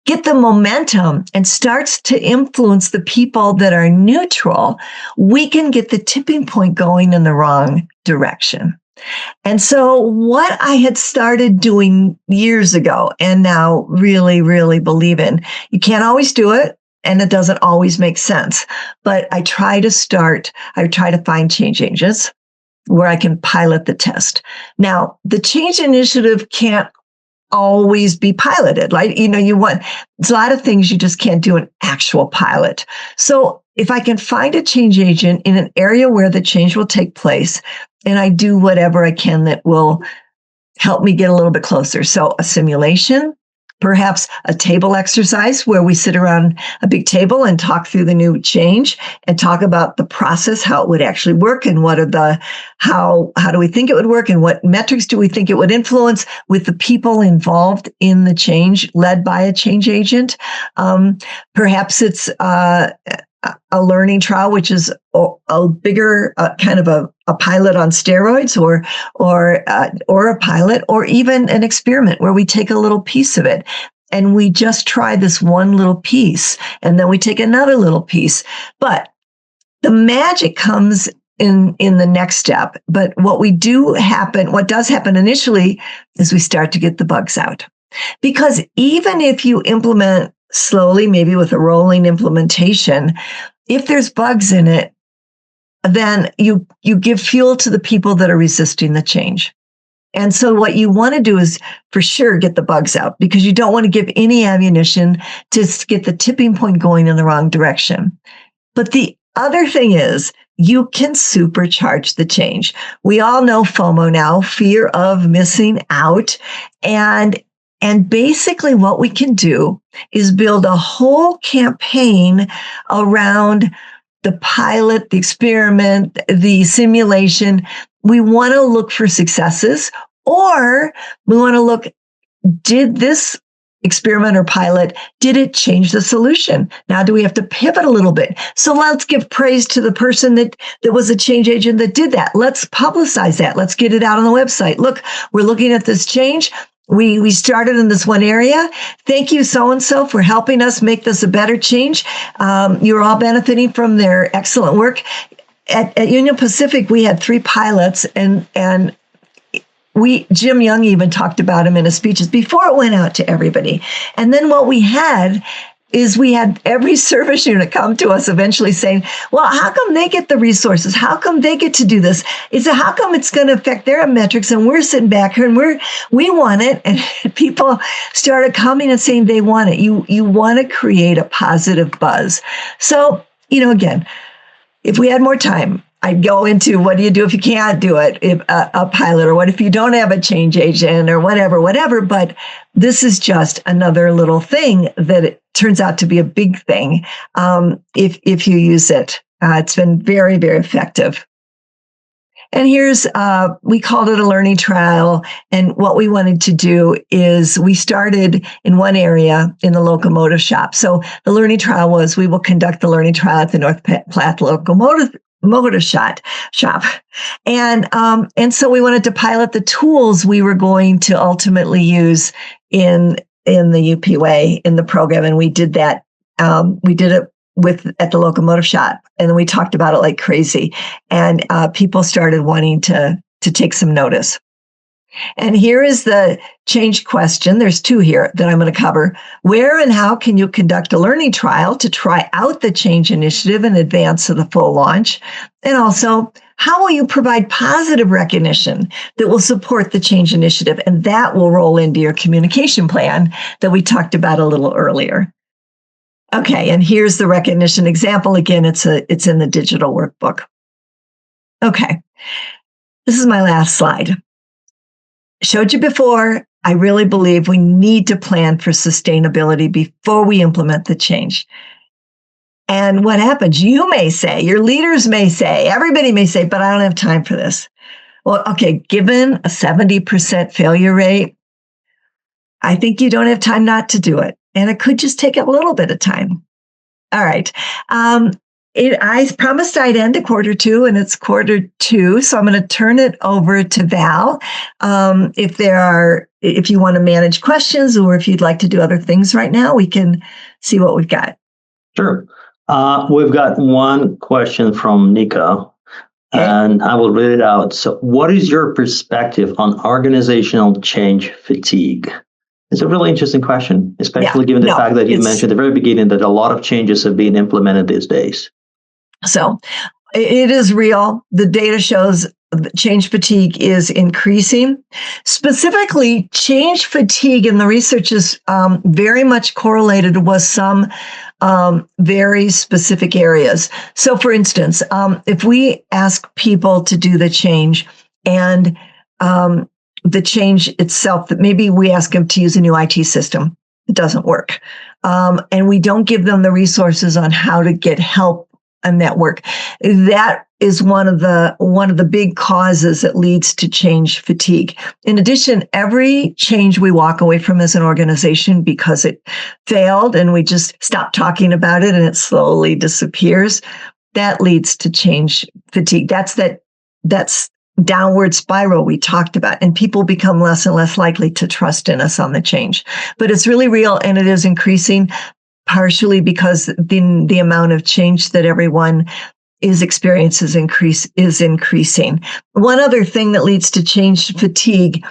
get the momentum and starts to influence the people that are neutral, we can get the tipping point going in the wrong direction. And so what I had started doing years ago and now really, really believe in, you can't always do it. and it doesn't always make sense. But I try to find change agents where I can pilot the test. Now, the change initiative can't always be piloted. Like, it's a lot of things you just can't do an actual pilot. So if I can find a change agent in an area where the change will take place, and I do whatever I can that will help me get a little bit closer. So a simulation, perhaps a table exercise where we sit around a big table and talk through the new change and talk about the process, how it would actually work, and how do we think it would work, and what metrics do we think it would influence with the people involved in the change led by a change agent. Perhaps it's a learning trial, which is a bigger kind of a pilot on steroids, or a pilot, or even an experiment where we take a little piece of it and we just try this one little piece, and then we take another little piece. But the magic comes in the next step. But what does happen initially is we start to get the bugs out. Because even if you implement slowly, maybe with a rolling implementation, if there's bugs in it, then you give fuel to the people that are resisting the change. And so what you want to do is for sure get the bugs out, because you don't want to give any ammunition to get the tipping point going in the wrong direction. But the other thing is, you can supercharge the change. We all know FOMO now, fear of missing out. And basically what we can do is build a whole campaign around the pilot, the experiment, the simulation. We want to look for successes, or we want to look, did this experiment or pilot, did it change the solution? Now, do we have to pivot a little bit? So let's give praise to the person that was a change agent that did that. Let's publicize that. Let's get it out on the website. Look, we're looking at this change. We started in this one area. Thank you, so-and-so, for helping us make this a better change. You're all benefiting from their excellent work. At Union Pacific, we had 3 pilots, and Jim Young even talked about him in his speeches before it went out to everybody. And then what we had every service unit come to us eventually saying, well, how come they get the resources? How come they get to do this? How come it's going to affect their metrics? And we're sitting back here and we want it. And people started coming and saying they want it. You want to create a positive buzz. So, again, if we had more time, I'd go into what do you do if you can't do it, if a pilot, or what if you don't have a change agent, or whatever. But this is just another little thing that it turns out to be a big thing if you use it. It's been very, very effective. And here's, we called it a learning trial. And what we wanted to do is we started in one area in the locomotive shop. So the learning trial was, we will conduct the learning trial at the North Platte locomotive shop. And so we wanted to pilot the tools we were going to ultimately use in the UP way in the program. And we did that. We did it at the locomotive shop, and then we talked about it like crazy. And people started wanting to take some notice. And here is the change question. There's 2 here that I'm going to cover. Where and how can you conduct a learning trial to try out the change initiative in advance of the full launch? And also, how will you provide positive recognition that will support the change initiative? And that will roll into your communication plan that we talked about a little earlier. Okay, and here's the recognition example. Again, it's in the digital workbook. Okay, this is my last slide. Showed you before, I really believe we need to plan for sustainability before we implement the change. And what happens? You may say, your leaders may say, everybody may say, but I don't have time for this. Well, okay, given a 70% failure rate, I think you don't have time not to do it. And it could just take a little bit of time. All right. I promised I'd end at 1:45, and it's 1:45. So I'm going to turn it over to Val. If you want to manage questions, or if you'd like to do other things right now, we can see what we've got. Sure. We've got one question from Nico, and I will read it out. So what is your perspective on organizational change fatigue? It's a really interesting question, especially Yeah, given the no, fact that you mentioned at the very beginning that a lot of changes have been implemented these days. So it is real. The data shows change fatigue is increasing. Specifically, change fatigue in the research is very much correlated with some very specific areas. So, for instance, if we ask people to do the change and the change itself, that maybe we ask them to use a new IT system, it doesn't work. And we don't give them the resources on how to get help on that work. That is one of the big causes that leads to change fatigue. In addition, every change we walk away from as an organization because it failed and we just stop talking about it and it slowly disappears, that leads to change fatigue. That's downward spiral we talked about, and people become less and less likely to trust in us on the change. But it's really real, and it is increasing, partially because the amount of change that everyone is increasing. One other thing that leads to change fatigue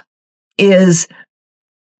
is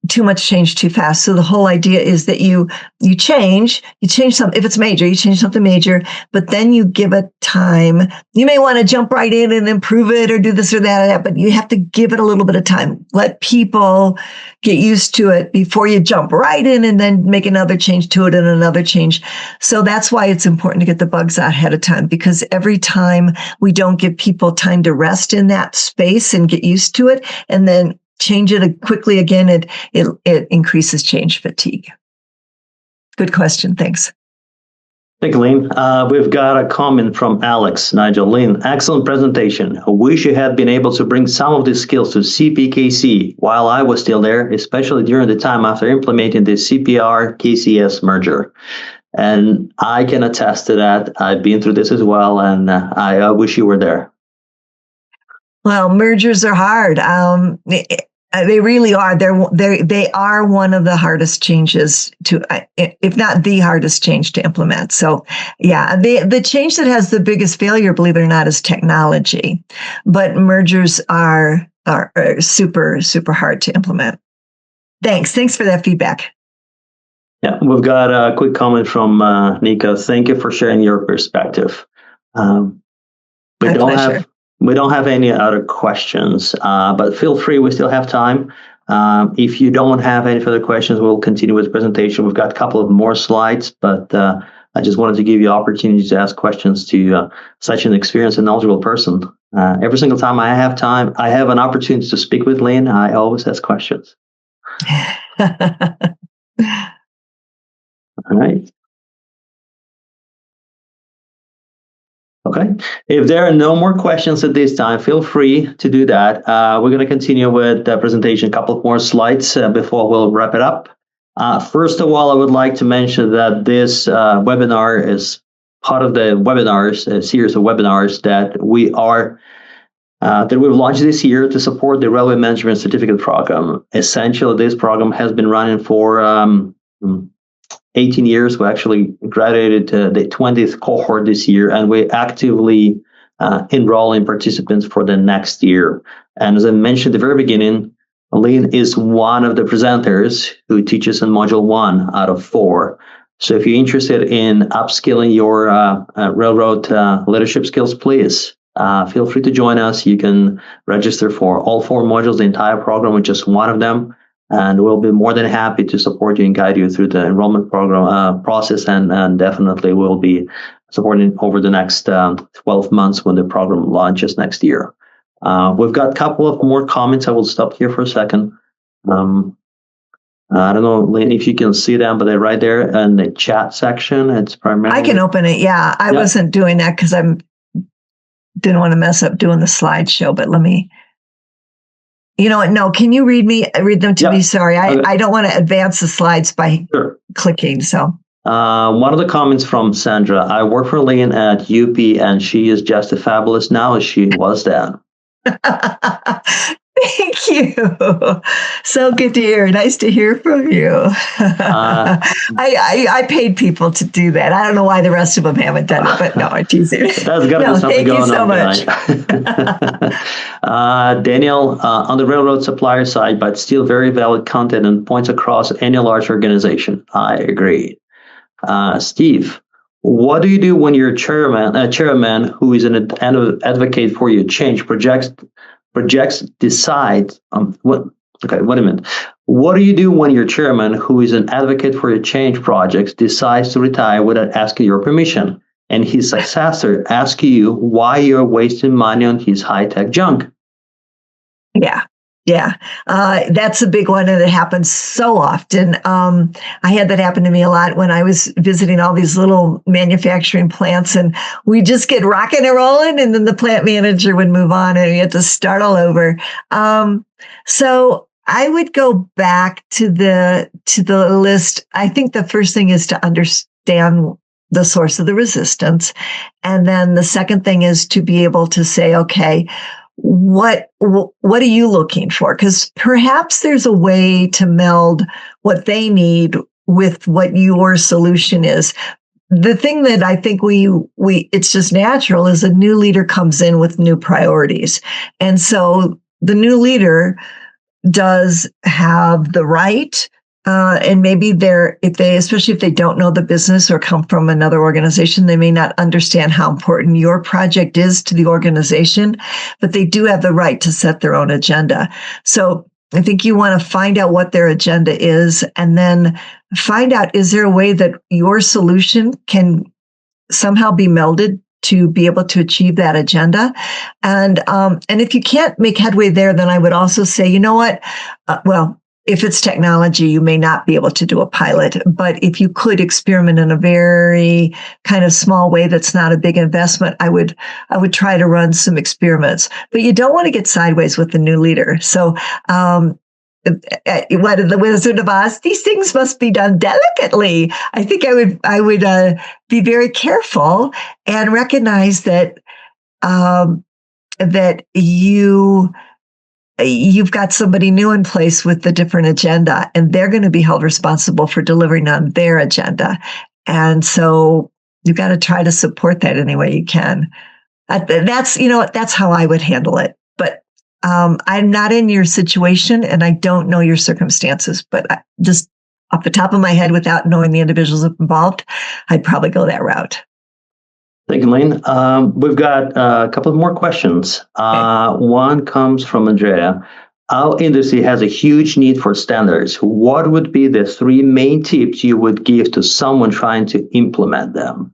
too much change too fast. So the whole idea is that you change something. If it's major, you change something major, but then you give it time. You may want to jump right in and improve it or do this or that, but you have to give it a little bit of time. Let people get used to it before you jump right in and then make another change to it and another change. So that's why it's important to get the bugs out ahead of time, because every time we don't give people time to rest in that space and get used to it and then change it quickly again, it increases change fatigue. Good question. Thanks. Thank you, Lynn. We've got a comment from Alex. Nigel, Lynn, excellent presentation. I wish you had been able to bring some of these skills to CPKC while I was still there, especially during the time after implementing the CPR-KCS merger. And I can attest to that. I've been through this as well, and I wish you were there. Well, mergers are hard. They really are. They are one of the hardest changes to, if not the hardest change to implement. So, yeah, the change that has the biggest failure, believe it or not, is technology. But mergers are super, super hard to implement. Thanks for that feedback. Yeah, we've got a quick comment from Nika. Thank you for sharing your perspective. My pleasure. We don't have any other questions, but feel free. We still have time. If you don't have any further questions, we'll continue with the presentation. We've got a couple of more slides, but I just wanted to give you opportunity to ask questions to such an experienced and knowledgeable person. Every single time I have an opportunity to speak with Lynn, I always ask questions. All right. Okay. If there are no more questions at this time, feel free to do that. We're going to continue with the presentation, a couple more slides before we'll wrap it up. First of all, I would like to mention that this webinar is part of the webinars, a series of webinars that we've launched this year to support the Railway Management Certificate Program. Essentially, this program has been running for 18 years. We actually graduated the 20th cohort this year, and we actively enrolling participants for the next year. And as I mentioned at the very beginning, Lynn is one of the presenters who teaches in Module 1 out of 4. So if you're interested in upskilling your railroad leadership skills, please feel free to join us. You can register for all 4 modules, the entire program with just one of them. And we'll be more than happy to support you and guide you through the enrollment program process, and definitely we'll be supporting over the next 12 months when the program launches next year. We've got a couple of more comments. I will stop here for a second. I don't know, Lynn, if you can see them, but they're right there in the chat section. It's primarily. I can open it. Yeah, I wasn't doing that because I didn't want to mess up doing the slideshow. But let me. You know what? No, can you read them to me? Sorry, I don't want to advance the slides by clicking. So one of the comments from Sandra: I work for Lynn at UP, and she is just as fabulous now as she was then. Thank you. So good to hear. Nice to hear from you. I paid people to do that. I don't know why the rest of them haven't done it, but no, I'm teasing. That's got to be something going on. Thank you so much. Daniel, on the railroad supplier side, but still very valid content and points across any large organization. I agree. Steve, what do you do when your chairman who is an advocate for your change decides what? Okay, wait a minute. What do you do when your chairman, who is an advocate for your change projects, decides to retire without asking your permission, and his successor asks you why you're wasting money on his high-tech junk? Yeah. That's a big one, and it happens so often. I had that happen to me a lot when I was visiting all these little manufacturing plants, and we just get rocking and rolling, and then the plant manager would move on, and we had to start all over. So I would go back to the list. I think the first thing is to understand the source of the resistance, and then the second thing is to be able to say, okay, what are you looking for? Because perhaps there's a way to meld what they need with what your solution is. The thing that I think we it's just natural is a new leader comes in with new priorities. And so the new leader does have the right, and maybe especially if they don't know the business or come from another organization, they may not understand how important your project is to the organization, but they do have the right to set their own agenda. So I think you want to find out what their agenda is, and then find out, is there a way that your solution can somehow be melded to be able to achieve that agenda? And if you can't make headway there, then I would also say, you know what? If it's technology, you may not be able to do a pilot, but if you could experiment in a very kind of small way that's not a big investment, I would try to run some experiments. But you don't want to get sideways with the new leader. So what the Wizard of Oz, these things must be done delicately. I think I would be very careful and recognize that you've got somebody new in place with the different agenda, and they're going to be held responsible for delivering on their agenda. And so you've got to try to support that any way you can. That's how I would handle it. But I'm not in your situation, and I don't know your circumstances, but just off the top of my head, without knowing the individuals involved, I'd probably go that route. Thank you, Lynn. We've got a couple of more questions. One comes from Andrea. Our industry has a huge need for standards. What would be the 3 main tips you would give to someone trying to implement them?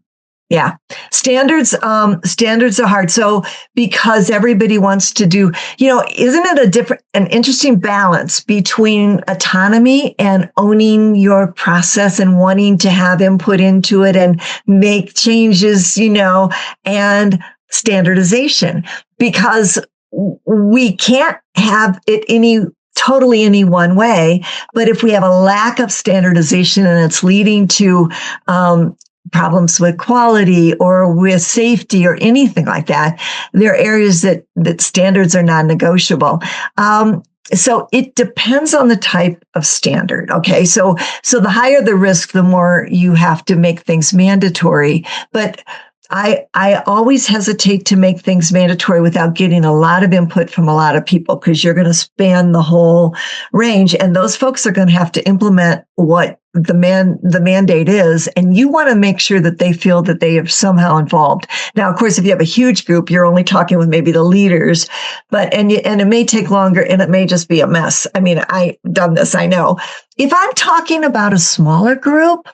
Yeah. Standards are hard. So because everybody wants to do, isn't it an interesting balance between autonomy and owning your process and wanting to have input into it and make changes, and standardization, because we can't have it totally any one way. But if we have a lack of standardization and it's leading to, problems with quality or with safety or anything like that, there are areas that standards are non-negotiable. So it depends on the type of standard. Okay. So the higher the risk, the more you have to make things mandatory. But I always hesitate to make things mandatory without getting a lot of input from a lot of people, because you're going to span the whole range, and those folks are going to have to implement what the mandate is, and you want to make sure that they feel that they are somehow involved. Now, of course, if you have a huge group, you're only talking with maybe the leaders, and it may take longer, and it may just be a mess. I mean, I've done this, I know. If I'm talking about a smaller group,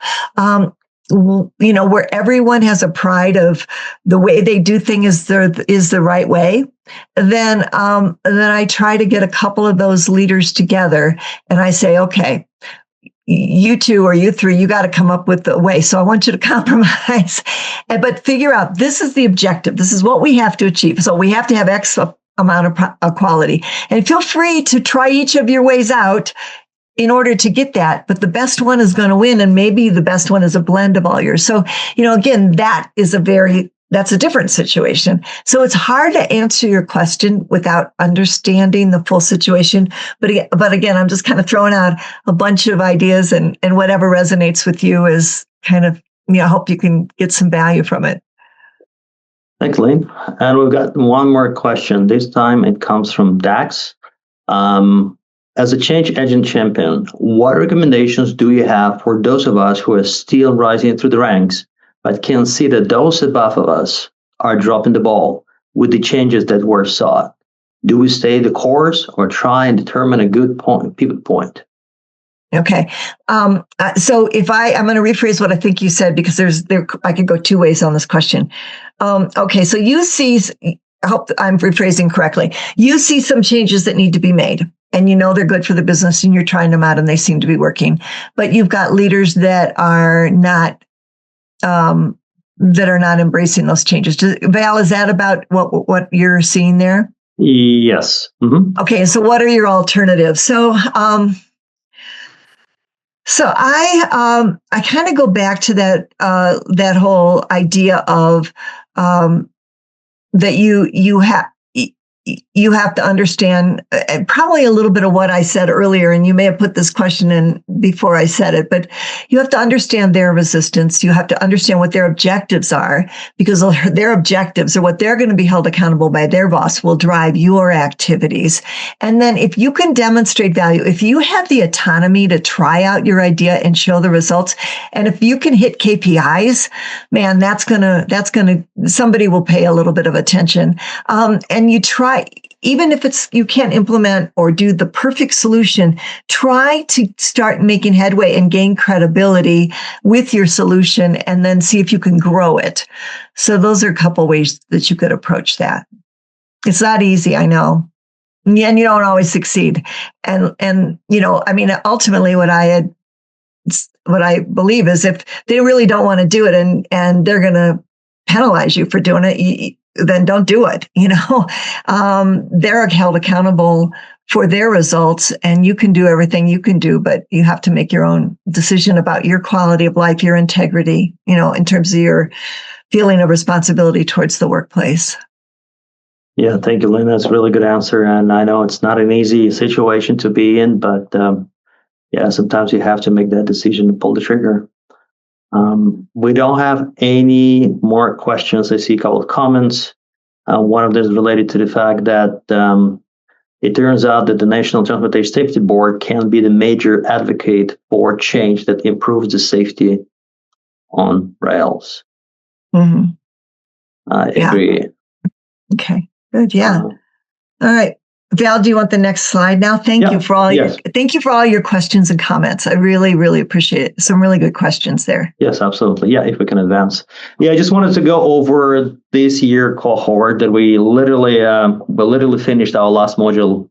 where everyone has a pride of the way they do things is the right way, then I try to get a couple of those leaders together, and I say, okay, you 2 or you 3, you got to come up with the way. So I want you to compromise, but figure out, this is the objective. This is what we have to achieve. So we have to have X amount of quality, and feel free to try each of your ways out in order to get that. But the best one is going to win. And maybe the best one is a blend of all yours. So, again, that is a very that's a different situation. So it's hard to answer your question without understanding the full situation. But again, I'm just kind of throwing out a bunch of ideas, and whatever resonates with you is kind of, I hope you can get some value from it. Thanks, Lynn. And we've got one more question. This time it comes from Dax. As a change agent champion, what recommendations do you have for those of us who are still rising through the ranks, but can see that those above of us are dropping the ball with the changes that were sought? Do we stay the course or try and determine a good pivot point? Okay. So I'm going to rephrase what I think you said, because I could go two ways on this question. Okay. So I hope I'm rephrasing correctly. You see some changes that need to be made, and they're good for the business, and you're trying them out and they seem to be working, but you've got leaders that are not embracing those changes. Val, is that about what you're seeing there? Yes. Mm-hmm. Okay. So what are your alternatives? So I kind of go back to that whole idea of that you have to understand probably a little bit of what I said earlier, and you may have put this question in before I said it, but you have to understand their resistance. You have to understand what their objectives are, because their objectives, or what they're going to be held accountable by their boss, will drive your activities. And then if you can demonstrate value, if you have the autonomy to try out your idea and show the results, and if you can hit KPIs, man, that's gonna somebody will pay a little bit of attention. And you try, even if you can't implement or do the perfect solution, try to start making headway and gain credibility with your solution, and then see if you can grow it. So those are a couple ways that you could approach that. It's not easy, I know. And you don't always succeed. And ultimately what I believe is, if they really don't want to do it and they're going to penalize you for doing it, then don't do it. They're held accountable for their results, and you can do everything you can do, but you have to make your own decision about your quality of life, your integrity, in terms of your feeling of responsibility towards the workplace. Yeah, thank you, Lynn. That's a really good answer. And I know it's not an easy situation to be in, but sometimes you have to make that decision to pull the trigger. We don't have any more questions. I see a couple of comments. One of them is related to the fact that it turns out that the National Transportation Safety Board can be the major advocate for change that improves the safety on rails. Mm-hmm. I agree. Okay, good. Yeah. All right. Val, do you want the next slide now? Thank you for all your questions and comments. I really, really appreciate it. Some really good questions there. Yes, absolutely. Yeah, if we can advance. Yeah, I just wanted to go over this year cohort that we literally finished our last module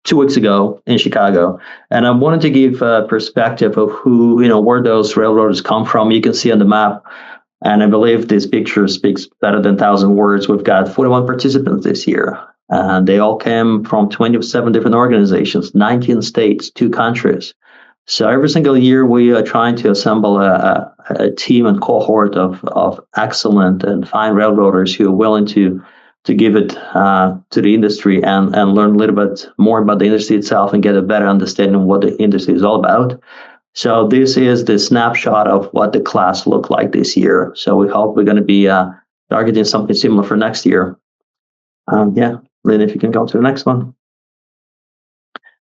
2 weeks ago in Chicago. And I wanted to give a perspective of where those railroaders come from. You can see on the map, and I believe this picture speaks better than 1,000 words. We've got 41 participants this year. And they all came from 27 different organizations, 19 states, 2 countries. So every single year we are trying to assemble a team and cohort of excellent and fine railroaders who are willing to give it to the industry and learn a little bit more about the industry itself and get a better understanding of what the industry is all about. So this is the snapshot of what the class looked like this year. So we hope we're going to be targeting something similar for next year. Lynn, if you can go to the next one.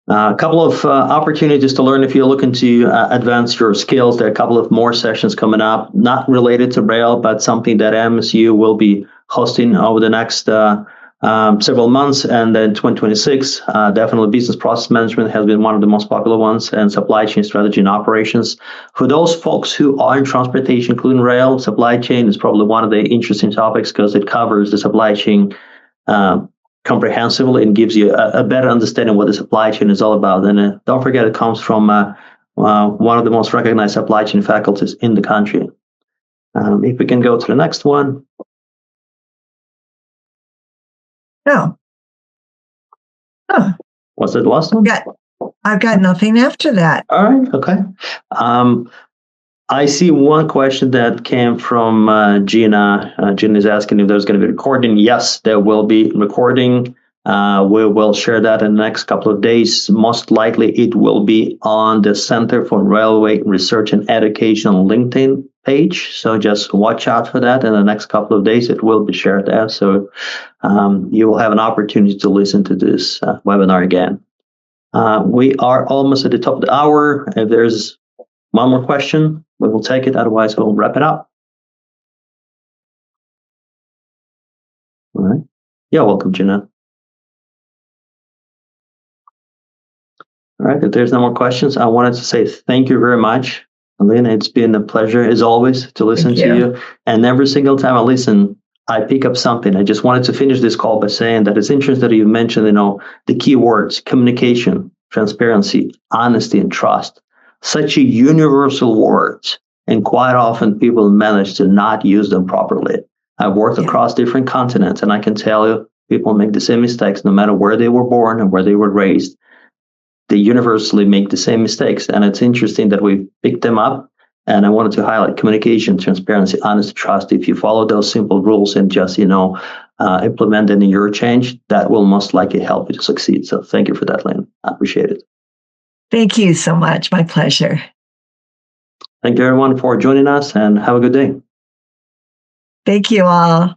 A couple of opportunities to learn if you're looking to advance your skills. There are a couple of more sessions coming up, not related to rail, but something that MSU will be hosting over the next several months. And then 2026, definitely business process management has been one of the most popular ones, and supply chain strategy and operations. For those folks who are in transportation, including rail, supply chain is probably one of the interesting topics because it covers the supply chain comprehensively and gives you a better understanding of what the supply chain is all about. And don't forget, it comes from one of the most recognized supply chain faculties in the country. If we can go to the next one. No. Oh. What's the last one? I've got nothing after that. All right. Okay. I see one question that came from Gina. Gina is asking if there's going to be recording. Yes, there will be recording. We will share that in the next couple of days. Most likely, it will be on the Center for Railway Research and Education LinkedIn page. So just watch out for that. In the next couple of days, it will be shared there. So you will have an opportunity to listen to this webinar again. We are almost at the top of the hour. If there's one more question, we will take it. Otherwise, we'll wrap it up. All right. Yeah, welcome, Gina. All right. If there's no more questions, I wanted to say thank you very much, Lynn. It's been a pleasure, as always, to listen to you. And every single time I listen, I pick up something. I just wanted to finish this call by saying that it's interesting that you mentioned, the key words: communication, transparency, honesty, and trust. Such a universal words, and quite often people manage to not use them properly. I've worked across different continents, and I can tell you, people make the same mistakes no matter where they were born and where they were raised. They universally make the same mistakes, and it's interesting that we picked them up. And I wanted to highlight communication, transparency, honesty, trust. If you follow those simple rules and just implement them in your change, that will most likely help you to succeed. So thank you for that, Lynn. I appreciate it. Thank you so much. My pleasure. Thank you, everyone, for joining us, and have a good day. Thank you all.